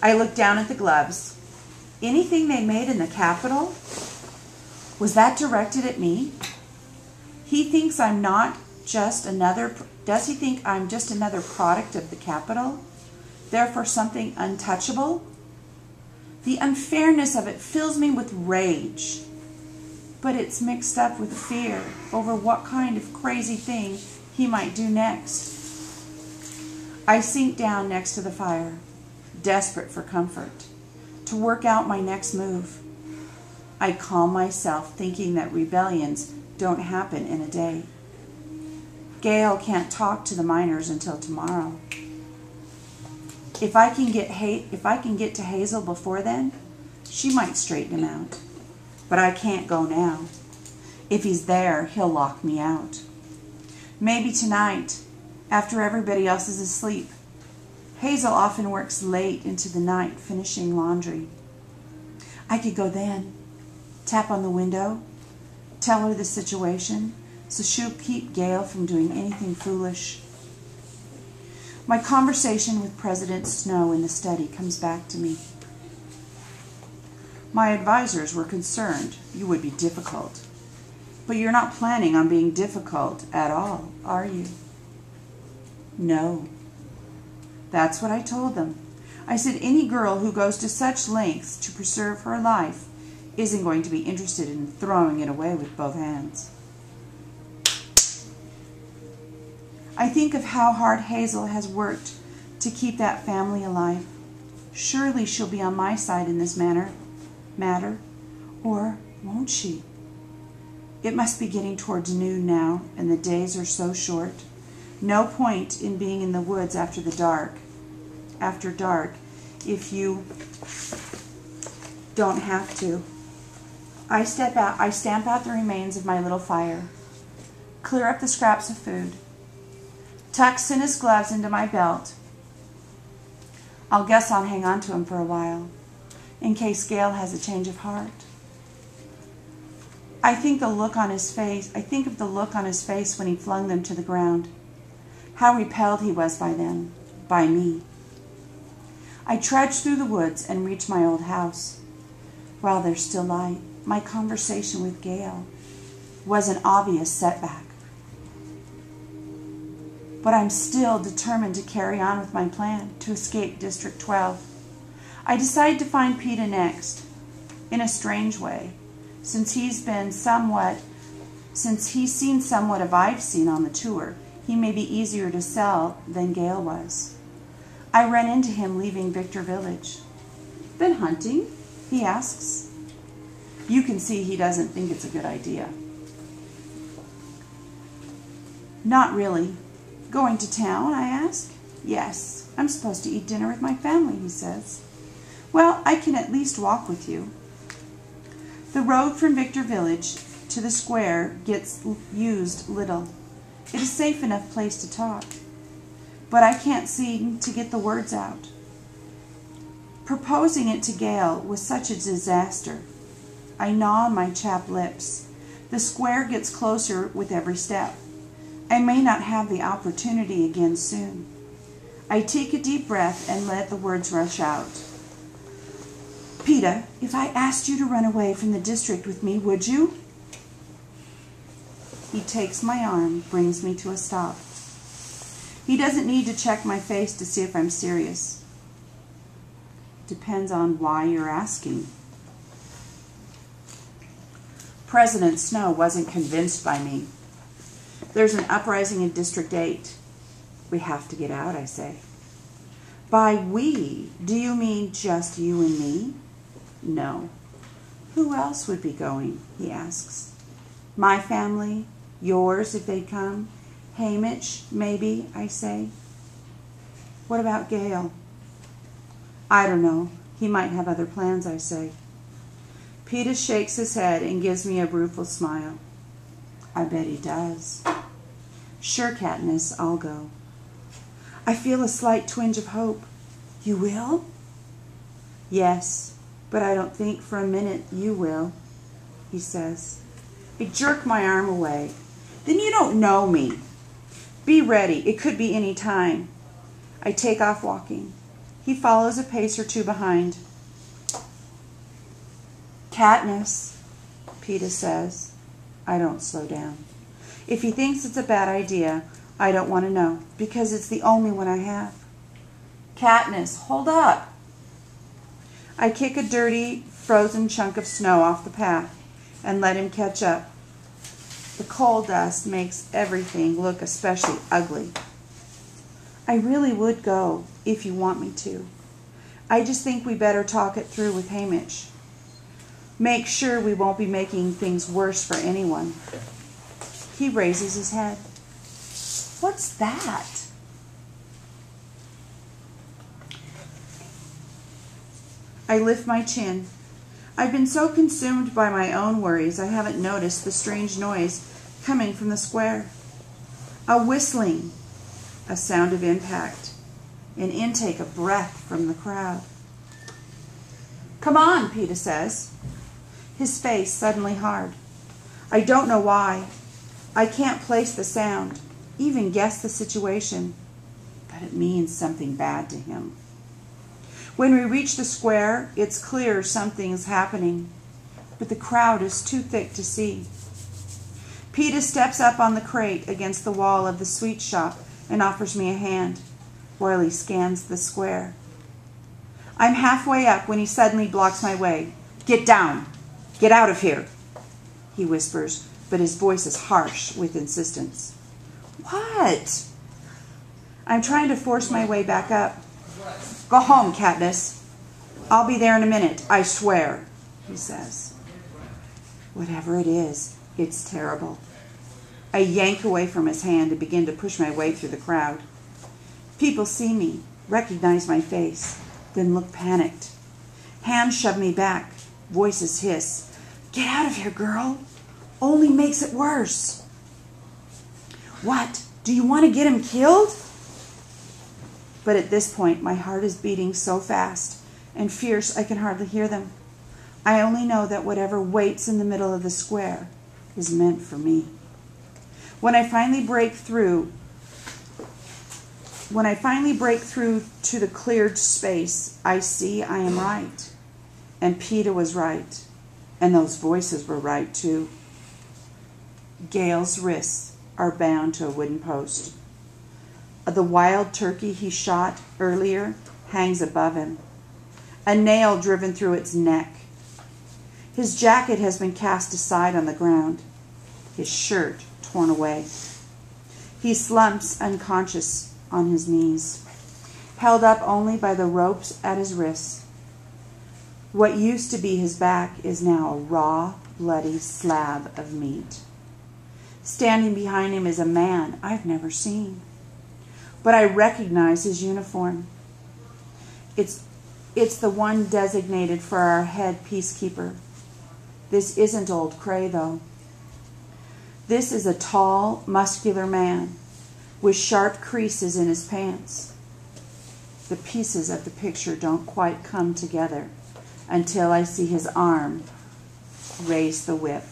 I looked down at the gloves. Anything they made in the Capitol? Was that directed at me? He thinks I'm not just another, does he think I'm just another product of the Capitol? Therefore something untouchable? The unfairness of it fills me with rage. But it's mixed up with fear over what kind of crazy thing he might do next. I sink down next to the fire, desperate for comfort, to work out my next move. I calm myself, thinking that rebellions don't happen in a day. Gail can't talk to the miners until tomorrow. If I can get to Hazel before then, she might straighten him out. But I can't go now. If he's there, he'll lock me out. Maybe tonight, after everybody else is asleep. Hazel often works late into the night finishing laundry. I could go then, tap on the window, tell her the situation, so she'll keep Gail from doing anything foolish. My conversation with President Snow in the study comes back to me. My advisors were concerned you would be difficult. But you're not planning on being difficult at all, are you? No. That's what I told them. I said any girl who goes to such lengths to preserve her life isn't going to be interested in throwing it away with both hands. I think of how hard Hazel has worked to keep that family alive. Surely she'll be on my side in this matter, or won't she? It must be getting towards noon now, and the days are so short. No point in being in the woods after dark, if you don't have to. I stamp out the remains of my little fire, clear up the scraps of food, tuck Cinna's gloves into my belt. I'll guess I'll hang on to him for a while, in case Gail has a change of heart. I think of the look on his face when he flung them to the ground. How repelled he was by them, by me. I trudge through the woods and reach my old house. While there's still light, my conversation with Gail was an obvious setback. But I'm still determined to carry on with my plan to escape District 12. I decide to find Peeta next, in a strange way, since he's seen somewhat of I've seen on the tour. He may be easier to sell than Gail was. I run into him leaving Victor Village. Been hunting? He asks. You can see he doesn't think it's a good idea. Not really. Going to town, I ask. Yes, I'm supposed to eat dinner with my family, he says. Well, I can at least walk with you. The road from Victor Village to the square gets used little. It is a safe enough place to talk, but I can't seem to get the words out. Proposing it to Gail was such a disaster. I gnaw on my chapped lips. The square gets closer with every step. I may not have the opportunity again soon. I take a deep breath and let the words rush out. Peeta, if I asked you to run away from the district with me, would you? He takes my arm, brings me to a stop. He doesn't need to check my face to see if I'm serious. Depends on why you're asking. President Snow wasn't convinced by me. There's an uprising in District 8. We have to get out, I say. By we, do you mean just you and me? No. Who else would be going, he asks. My family, yours if they'd come, Hamish, maybe, I say. What about Gail? I don't know. He might have other plans, I say. Peeta shakes his head and gives me a rueful smile. I bet he does. Sure, Katniss, I'll go. I feel a slight twinge of hope. You will? Yes, but I don't think for a minute you will, he says. I jerk my arm away. Then you don't know me. Be ready. It could be any time. I take off walking. He follows a pace or two behind. Katniss, Peeta says. I don't slow down. If he thinks it's a bad idea, I don't want to know, because it's the only one I have. Katniss, hold up. I kick a dirty, frozen chunk of snow off the path and let him catch up. The coal dust makes everything look especially ugly. I really would go if you want me to. I just think we better talk it through with Haymitch. Make sure we won't be making things worse for anyone. He raises his head. What's that? I lift my chin. I've been so consumed by my own worries I haven't noticed the strange noise coming from the square. A whistling, a sound of impact, an intake of breath from the crowd. Come on, Peeta says, his face suddenly hard. I don't know why. I can't place the sound, even guess the situation, but it means something bad to him. When we reach the square, it's clear something is happening, but the crowd is too thick to see. Peeta steps up on the crate against the wall of the sweet shop and offers me a hand while he scans the square. I'm halfway up when he suddenly blocks my way. Get down! Get out of here! He whispers, but his voice is harsh with insistence. What? I'm trying to force my way back up. Go home, Katniss. I'll be there in a minute, I swear, he says. Whatever it is, it's terrible. I yank away from his hand and begin to push my way through the crowd. People see me, recognize my face, then look panicked. Hands shove me back, voices hiss. Get out of here, girl. Only makes it worse. What? Do you want to get him killed? But at this point, my heart is beating so fast and fierce I can hardly hear them. I only know that whatever waits in the middle of the square is meant for me. When I finally break through to the cleared space, I see I am right. And Peeta was right. And those voices were right, too. Gale's wrists are bound to a wooden post. The wild turkey he shot earlier hangs above him, a nail driven through its neck. His jacket has been cast aside on the ground, his shirt torn away. He slumps unconscious on his knees, held up only by the ropes at his wrists. What used to be his back is now a raw, bloody slab of meat. Standing behind him is a man I've never seen, but I recognize his uniform. It's the one designated for our head peacekeeper. This isn't old Cray, though. This is a tall, muscular man with sharp creases in his pants. The pieces of the picture don't quite come together until I see his arm raise the whip.